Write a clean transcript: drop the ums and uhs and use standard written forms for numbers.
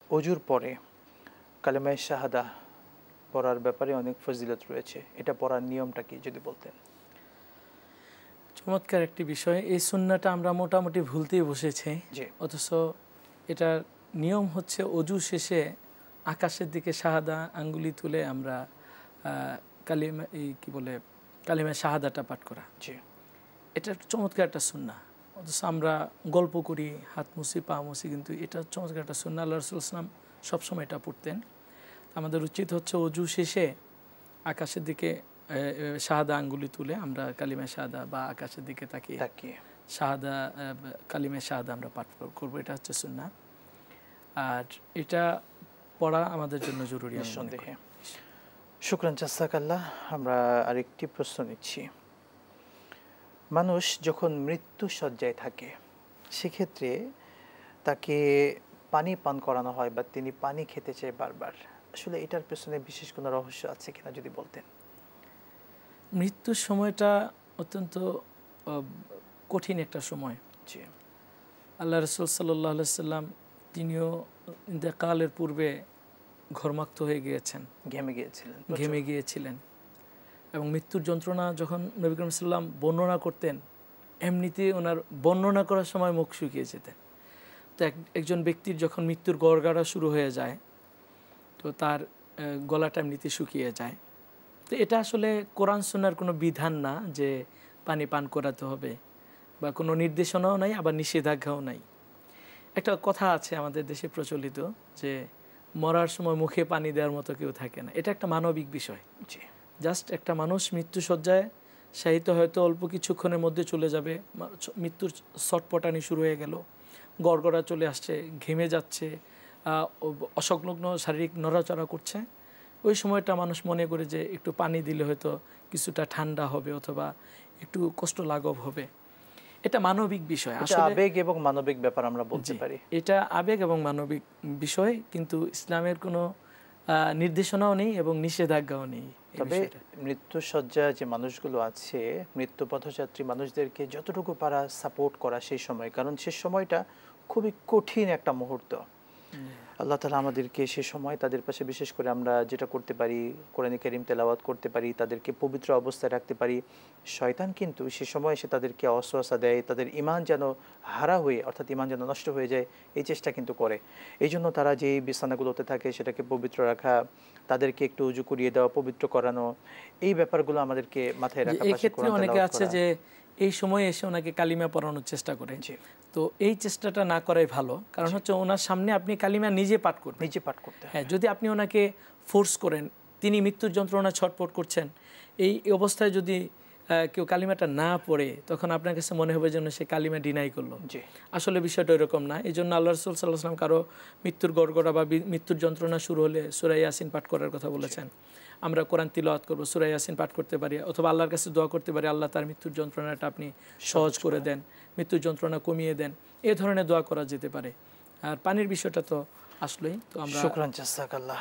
অজুর পরে কালেমায়ে শাহাদা পড়ার ব্যাপারে অনেক ফজিলত রয়েছে, এটা পড়ার নিয়মটা কি যদি বলতেন? চমৎকার একটি বিষয়। এই সুন্নাটা আমরা মোটামুটি ভুলতেই বসেছি, অথচ এটার নিয়ম হচ্ছে অজু শেষে আকাশের দিকে শাহাদা আঙ্গুলি তুলে আমরা কালিমা কালিমায়ে শাহাদাটা পাঠ করা। এটা চমৎকার একটা সুন্না, অথচ আমরা গল্প করি, হাত মুছি পা মুছি, কিন্তু এটা চমৎকার একটা সুন্না। আল্লাহ রাসূল সাল্লাল্লাহু আলাইহি ওয়াসাল্লাম সবসময় এটা পড়তেন। আমাদের উচিত হচ্ছে অজু শেষে আকাশের দিকে শাহাদা আঙ্গুলি তুলে আমরা কালিমায়ে শাহাদা বা আকাশের দিকে তাকিয়ে শাহাদা কালিমায়ে শাহাদা আমরা পাঠ করবো। এটা হচ্ছে সুন্নাহ, আর এটা পড়া আমাদের জন্য জরুরি নিঃসন্দেহে। শুকরান, জাযাকাল্লাহ। আমরা আরেকটি প্রশ্ন নিচ্ছি। মানুষ যখন মৃত্যু শয্যায় থাকে সেক্ষেত্রে তাকে পানি পান করানো হয় বা তিনি পানি খেতে চায় বারবার, আসলে এটার পেছনে বিশেষ কোনো রহস্য আছে কিনা যদি বলতেন? মৃত্যুর সময়টা অত্যন্ত কঠিন একটা সময়। আল্লাহ রাসূল সাল্লাল্লাহু আলাইহি ওয়াসাল্লাম তিনিও ইন্তেকালের পূর্বে ঘর্মাক্ত হয়ে গিয়েছেন, ঘেমে গিয়েছিলেন এবং মৃত্যুর যন্ত্রণা যখন নবী করিম সাল্লাল্লাহু আলাইহি ওয়াসাল্লাম বর্ণনা করতেন, এমনিতেই ওনার বর্ণনা করার সময় মুখ শুকিয়ে যেতেন। তো একজন ব্যক্তির যখন মৃত্যুর গড়গড়া শুরু হয়ে যায়, তো তার গলাটা এমনিতে শুকিয়ে যায়। তো এটা আসলে কোরআন সুন্নাহর কোনো বিধান না যে পানি পান করাতে হবে, বা কোনো নির্দেশনাও নাই, আবার নিষেধাজ্ঞাও নাই। একটা কথা আছে আমাদের দেশে প্রচলিত যে মরার সময় মুখে পানি দেওয়ার মতো কেউ থাকে না। এটা একটা মানবিক বিষয়। জাস্ট একটা মানুষ মৃত্যুশয্যায় শায়িত হয়তো অল্প কিছুক্ষণের মধ্যে চলে যাবে, মৃত্যুর ছটপটানি শুরু হয়ে গেল, গড়গড়া চলে আসছে, ঘেমে যাচ্ছে, অসংলগ্ন শারীরিক নড়াচড়া করছে, ওই সময়টা মানুষ মনে করে যে একটু পানি দিলে হয়তো কিছুটা ঠান্ডা হবে অথবা একটু কষ্ট লাঘব হবে। এটা মানবিক বিষয়, আসলে আবেগ এবং মানবিক ব্যাপার আমরা বলতে পারি। এটা আবেগ এবং মানবিক বিষয়, কিন্তু ইসলামের কোনো নির্দেশনাও নেই এবং নিষেধাজ্ঞাও নেই। তবে মৃত্যুশয্যায় যে মানুষগুলো আছে, মৃত্যু পথযাত্রী মানুষদেরকে যতটুকু পারা সাপোর্ট করা সেই সময়, কারণ সে সময়টা খুবই কঠিন একটা মুহূর্ত। আল্লাহ তাআলা আমাদেরকে সে সময় তাদের পাশে বিশেষ করে আমরা যেটা করতে পারি, কোরআনে কারীম তেলাওয়াত করতে পারি, তাদেরকে পবিত্র অবস্থায় রাখতে পারি। শয়তান কিন্তু সে সময় এসে তাদেরকে ওয়াসওয়াসা দেয়, তাদের ঈমান যেন হারা হয়ে, অর্থাৎ ঈমান যেন নষ্ট হয়ে যায়, এই চেষ্টা কিন্তু করে। এই জন্য তারা যেই বিছানাগুলোতে থাকে সেটাকে পবিত্র রাখা, তাদেরকে একটু উজু করিয়ে দেওয়া, পবিত্র করানো, এই ব্যাপারগুলো আমাদেরকে মাথায় রাখা। এই ক্ষেত্রে অনেকে আছে যে এই সময় এসে ওনাকে কালিমা পড়ানোর চেষ্টা করে, তো এই চেষ্টাটা না করাই ভালো। কারণ হচ্ছে ওনার সামনে আপনি কালিমা নিজে পাঠ করতে। হ্যাঁ, যদি আপনি ওনাকে ফোর্স করেন, তিনি মৃত্যুর যন্ত্রণা ছটফট করছেন, এই অবস্থায় যদি কেউ কালিমাটা না পড়ে, তখন আপনার কাছে মনে হবে যেন সে কালিমা ডিনাই করলো। আসলে বিষয়টা এরকম না। এই জন্য আল্লাহ রাসূল সাল্লাল্লাহু আলাইহি ওয়াসাল্লাম কারো মৃত্যুর গড়গড়া বা মৃত্যুর যন্ত্রণা শুরু হলে সূরা ইয়াসিন পাঠ করার কথা বলেছেন। আমরা কোরআন তিলাওয়াত করব, সূরা ইয়াসিন পাঠ করতে পারি, অথবা আল্লাহর কাছে দোয়া করতে পারি, আল্লাহ তার মৃত্যুর যন্ত্রণাটা আপনি সহজ করে দেন, মৃত্যুর যন্ত্রণা কমিয়ে দেন, এই ধরনের দোয়া করা যেতে পারে। আর পানির বিষয়টা তো আসলেই, তো আমরা শুকরান, জাযাকাল্লাহ।